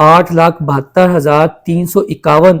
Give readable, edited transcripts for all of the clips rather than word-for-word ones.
8,72,351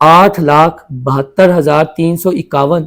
8,72,351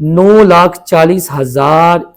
9,40,000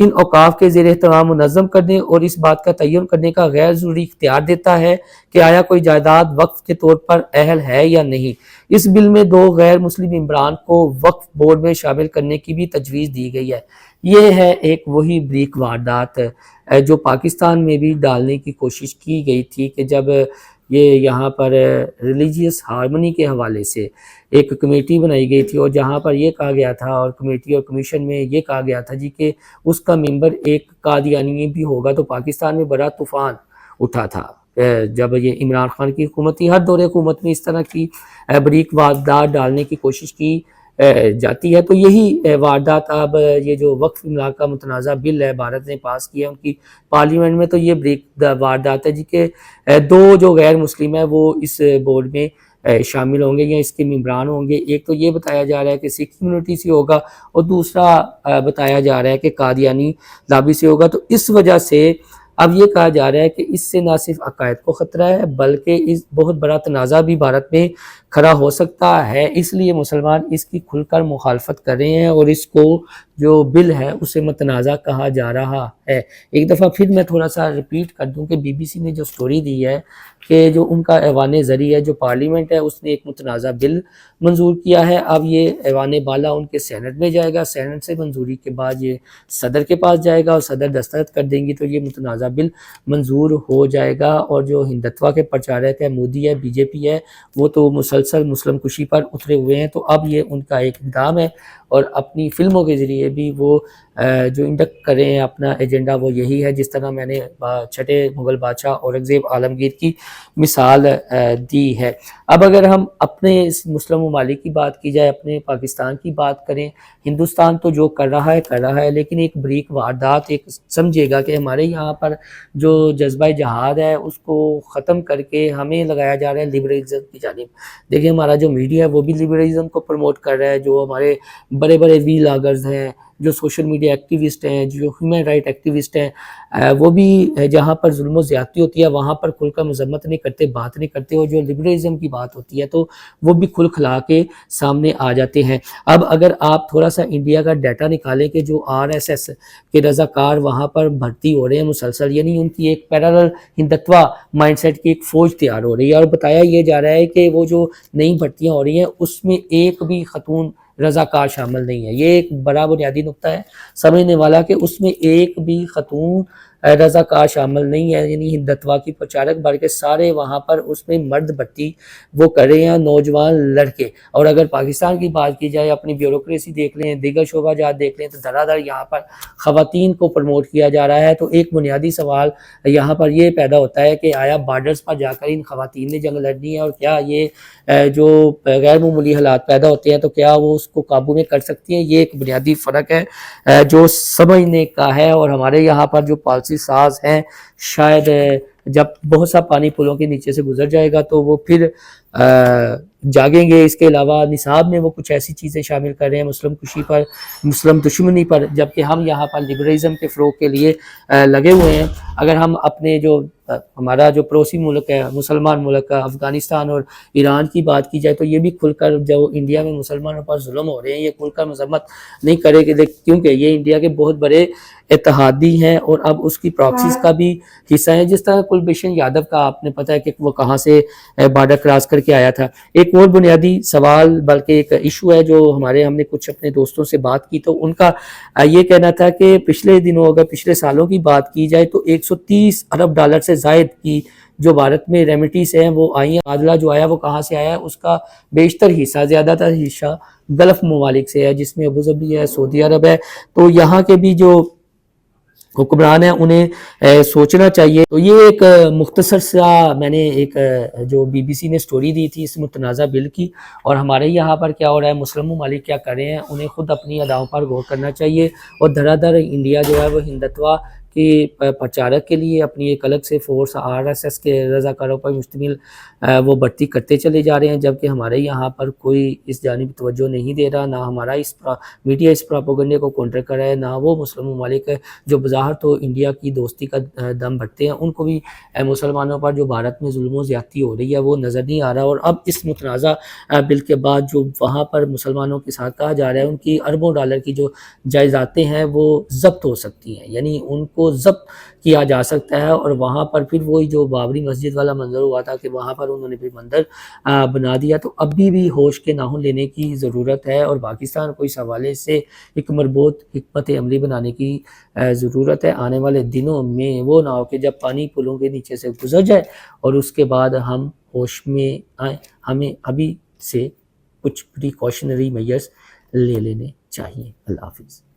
ان اوقاف کے زیر اہتمام منظم کرنے اور اس بات کا تعین کرنے کا غیر ضروری اختیار دیتا ہے کہ آیا کوئی جائیداد وقف کے طور پر اہل ہے یا نہیں۔ اس بل میں 2 غیر مسلم ممبران کو وقف بورڈ میں شامل کرنے کی بھی تجویز دی گئی ہے۔ یہ ہے ایک وہی بریک واردات جو پاکستان میں بھی ڈالنے کی کوشش کی گئی تھی کہ جب یہ یہاں پر ریلیجیس ہارمونی کے حوالے سے ایک کمیٹی بنائی گئی تھی، اور جہاں پر یہ کہا گیا تھا، اور کمیٹی اور کمیشن میں یہ کہا گیا تھا جی کہ اس کا ممبر ایک قادیانی بھی ہوگا، تو پاکستان میں بڑا طوفان اٹھا تھا جب یہ عمران خان کی حکومت تھی۔ ہر دور حکومت میں اس طرح کی بریک واردات ڈالنے کی کوشش کی جاتی ہے، تو یہی واردات اب یہ جو وقف املاک کا متنازع بل ہے بھارت نے پاس کیا ان کی پارلیمنٹ میں، تو یہ بریک واردات ہے جی کہ 2 جو غیر مسلم ہیں وہ اس بورڈ میں شامل ہوں گے یا اس کے ممبران ہوں گے۔ ایک تو یہ بتایا جا رہا ہے کہ سکھ کمیونٹی سے ہوگا، اور دوسرا بتایا جا رہا ہے کہ قادیانی لابی سے ہوگا۔ تو اس وجہ سے اب یہ کہا جا رہا ہے کہ اس سے نہ صرف عقائد کو خطرہ ہے بلکہ اس بہت بڑا تنازع بھی بھارت میں کھڑا ہو سکتا ہے، اس لیے مسلمان اس کی کھل کر مخالفت کر رہے ہیں اور اس کو جو بل ہے اسے متنازع کہا جا رہا ہے۔ ایک دفعہ پھر میں تھوڑا سا ریپیٹ کر دوں کہ بی بی سی نے جو سٹوری دی ہے کہ جو ان کا ایوان زرعی ہے جو پارلیمنٹ ہے اس نے ایک متنازع بل منظور کیا ہے، اب یہ ایوان بالا ان کے سینٹ میں جائے گا، سینٹ سے منظوری کے بعد یہ صدر کے پاس جائے گا اور صدر دستخط کر دیں گی تو یہ متنازع بل منظور ہو جائے گا۔ اور جو ہندتوا کے پرچارک ہے، مودی ہے، بی جے پی ہے، وہ تو مسلسل مسلم کشی پر اترے ہوئے ہیں، تو اب یہ ان کا ایک اقدام ہے اور اپنی فلموں کے ذریعے بھی وہ جو انڈکٹ کریں ہیں اپنا ایجنڈا وہ یہی ہے، جس طرح میں نے چھٹے مغل بادشاہ اورنگزیب عالمگیر کی مثال دی ہے۔ اب اگر ہم اپنے اس مسلم ممالک کی بات کی جائے، اپنے پاکستان کی بات کریں، ہندوستان تو جو کر رہا ہے، لیکن ایک بریک واردات ایک سمجھے گا کہ ہمارے یہاں پر جو جذبہ جہاد ہے اس کو ختم کر کے ہمیں لگایا جا رہا ہے لبرلزم کی جانب۔ دیکھیں ہمارا جو میڈیا ہے وہ بھی لبرلزم کو پروموٹ کر رہا ہے، جو ہمارے بڑے بڑے ویلاگرز ہیں، جو سوشل میڈیا ایکٹیوسٹ ہیں، جو ہیومن رائٹ ایکٹیوسٹ ہیں، وہ بھی جہاں پر ظلم و زیادتی ہوتی ہے وہاں پر کھل کر مذمت نہیں کرتے، بات نہیں کرتے، اور جو لبرلزم کی بات ہوتی ہے تو وہ بھی کھل کھلا کے سامنے آ جاتے ہیں۔ اب اگر آپ تھوڑا سا انڈیا کا ڈیٹا نکالیں کہ جو RSS کے رضاکار وہاں پر بھرتی ہو رہے ہیں مسلسل، یعنی ان کی ایک پیرالل ہندتوا مائنڈ سیٹ کی ایک فوج تیار ہو رہی ہے، اور بتایا یہ جا رہا ہے کہ وہ جو نئی بھرتیاں ہو رہی ہیں اس میں ایک بھی خاتون رضاکار شامل نہیں ہے۔ یہ ایک بڑا بنیادی نقطہ ہے سمجھنے والا کہ اس میں ایک بھی خاتون رضاکار شامل نہیں ہے، یعنی ہندتوا کی پرچارک، بلکہ سارے وہاں پر اس میں مرد بھرتی وہ کر رہے ہیں، نوجوان لڑکے۔ اور اگر پاکستان کی بات کی جائے، اپنی بیوروکریسی دیکھ لیں، دیگر شعبہ جات دیکھ لیں، تو دھڑا دھڑ یہاں پر خواتین کو پروموٹ کیا جا رہا ہے۔ تو ایک بنیادی سوال یہاں پر یہ پیدا ہوتا ہے کہ آیا بارڈرز پر جا کر ان خواتین نے جنگ لڑنی ہے، اور کیا یہ جو غیر معمولی حالات پیدا ہوتے ہیں تو کیا وہ اس کو قابو میں کر سکتی ہیں؟ یہ ایک بنیادی فرق ہے جو سمجھنے کا ہے۔ اور ہمارے یہاں پر جو پالیسی ساز ہیں شاید جب بہت سا پانی پلوں کے نیچے سے گزر جائے گا تو وہ پھر جاگیں گے۔ اس کے علاوہ نصاب میں وہ کچھ ایسی چیزیں شامل کر رہے ہیں مسلم کشی پر، مسلم دشمنی پر، جبکہ ہم یہاں پر لبرلزم کے فروغ کے لیے لگے ہوئے ہیں۔ اگر ہم اپنے جو ہمارا جو پڑوسی ملک ہے، مسلمان ملک افغانستان اور ایران کی بات کی جائے تو یہ بھی کھل کر جو انڈیا میں مسلمانوں پر ظلم ہو رہے ہیں یہ کھل کر مذمت نہیں کرے گی، کیونکہ یہ انڈیا کے بہت بڑے اتحادی ہیں اور اب اس کی پراکسیز کا بھی حصہ ہے۔ جس طرح کلبھوشن یادو کا آپ نے پتہ ہے کہ وہ کہاں سے بارڈر کراس کر کے آیا تھا۔ ایک اور بنیادی سوال بلکہ ایک ایشو ہے جو ہم نے کچھ اپنے دوستوں سے بات کی تو ان کا یہ کہنا تھا کہ پچھلے دنوں اگر پچھلے سالوں کی بات کی جائے تو $130 ارب سے زائد کی جو بھارت میں ریمیٹیز ہیں وہ آئی ہیں۔ معادلہ جو آیا وہ کہاں سے آیا ہے؟ اس کا بیشتر حصہ، زیادہ تر حصہ گلف ممالک سے ہے، جس میں ابوظہبی ہے، سعودی عرب ہے۔ تو یہاں کے بھی جو حکمران ہیں انہیں سوچنا چاہیے۔ تو یہ ایک مختصر سا میں نے ایک جو بی بی سی نے سٹوری دی تھی اس متنازع بل کی، اور ہمارے یہاں پر کیا ہو رہا ہے، مسلم ممالک کیا کر رہے ہیں، انہیں خود اپنی اداؤں پر غور کرنا چاہیے۔ اور دھڑا دھڑ انڈیا جو ہے وہ ہندتوا کہ پرچارک کے لیے اپنی ایک الگ سے فورس RSS کے رضاکاروں پر مشتمل وہ بھرتی کرتے چلے جا رہے ہیں، جبکہ ہمارے یہاں پر کوئی اس جانب توجہ نہیں دے رہا، نہ ہمارا میڈیا اس پراپوگنڈے کو کونٹر کر رہا ہے، نہ وہ مسلم ممالک جو بظاہر تو انڈیا کی دوستی کا دم بھرتے ہیں ان کو بھی مسلمانوں پر جو بھارت میں ظلم و زیادتی ہو رہی ہے وہ نظر نہیں آ رہا۔ اور اب اس متنازع بل کے بعد جو وہاں پر مسلمانوں کے ساتھ کہا جا رہا ہے ان کی اربوں ڈالر کی جو جائیدادیں ہیں وہ ضبط ہو سکتی ہیں، یعنی ان کو ضبط کیا جا سکتا ہے، اور وہاں پر پھر وہی جو بابری مسجد والا منظر ہوا تھا کہ وہاں پر انہوں نے پھر مندر بنا دیا۔ تو ابھی بھی ہوش کے ناخن لینے کی ضرورت ہے اور پاکستان کو اس حوالے سے ایک مربوط حکمت عملی بنانے کی ضرورت ہے۔ آنے والے دنوں میں وہ نہ ہو کہ جب پانی پلوں کے نیچے سے گزر جائے اور اس کے بعد ہم ہوش میں آئیں، ہمیں ابھی سے کچھ پریکاشنری میجرز لے لینے چاہیے۔ اللہ حافظ۔